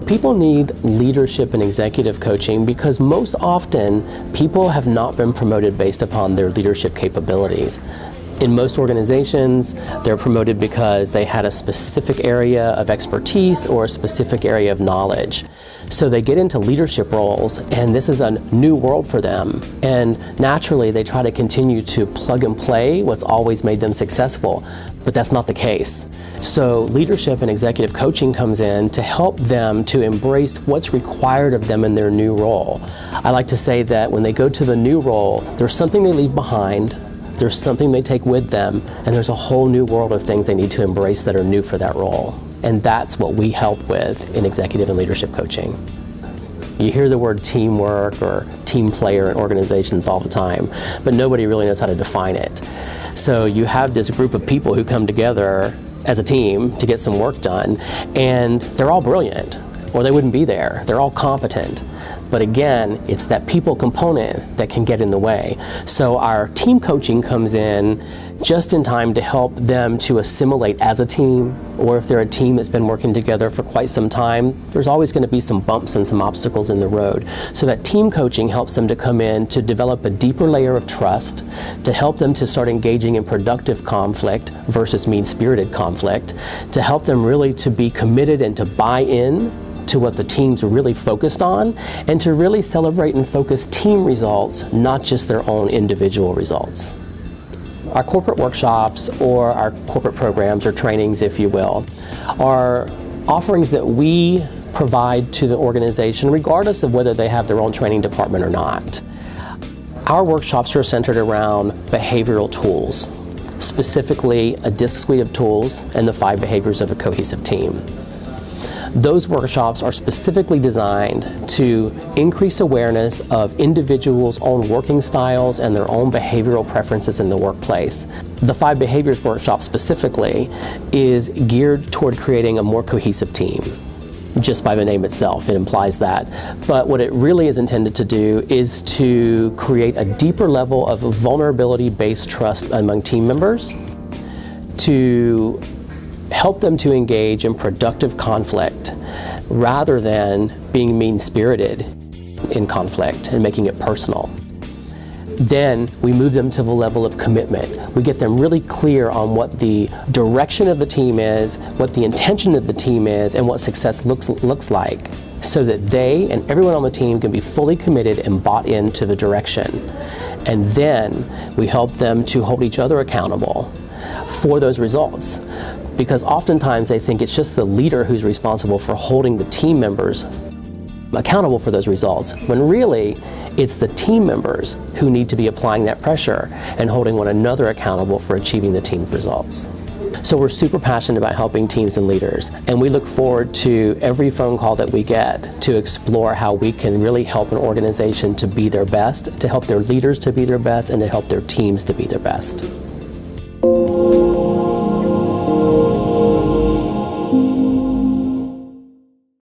People need leadership and executive coaching because most often people have not been promoted based upon their leadership capabilities. In most organizations, they're promoted because they had a specific area of expertise or a specific area of knowledge. So they get into leadership roles, and this is a new world for them. And naturally, they try to continue to plug and play what's always made them successful, but that's not the case. So leadership and executive coaching comes in to help them to embrace what's required of them in their new role. I like to say that when they go to the new role, there's something they leave behind, there's something they take with them, and there's a whole new world of things they need to embrace that are new for that role. And that's what we help with in executive and leadership coaching. You hear the word teamwork or team player in organizations all the time, but nobody really knows how to define it. So you have this group of people who come together as a team to get some work done, and they're all brilliant, or they wouldn't be there. They're all competent. But again, it's that people component that can get in the way. So our team coaching comes in just in time to help them to assimilate as a team, or if they're a team that's been working together for quite some time, there's always going to be some bumps and some obstacles in the road. So that team coaching helps them to come in to develop a deeper layer of trust, to help them to start engaging in productive conflict versus mean-spirited conflict, to help them really to be committed and to buy in to what the team's really focused on, and to really celebrate and focus team results, not just their own individual results. Our corporate workshops, or our corporate programs or trainings, if you will, are offerings that we provide to the organization regardless of whether they have their own training department or not. Our workshops are centered around behavioral tools, specifically a DISC suite of tools and the 5 behaviors of a cohesive team. Those workshops are specifically designed to increase awareness of individuals' own working styles and their own behavioral preferences in the workplace. The 5 behaviors workshop specifically is geared toward creating a more cohesive team. Just by the name itself, it implies that. But what it really is intended to do is to create a deeper level of vulnerability-based trust among team members, to help them to engage in productive conflict rather than being mean-spirited in conflict and making it personal. Then we move them to the level of commitment. We get them really clear on what the direction of the team is, what the intention of the team is, and what success looks like, so that they and everyone on the team can be fully committed and bought into the direction. And then we help them to hold each other accountable for those results. Because oftentimes they think it's just the leader who's responsible for holding the team members accountable for those results, when really it's the team members who need to be applying that pressure and holding one another accountable for achieving the team's results. So we're super passionate about helping teams and leaders, and we look forward to every phone call that we get to explore how we can really help an organization to be their best, to help their leaders to be their best, and to help their teams to be their best.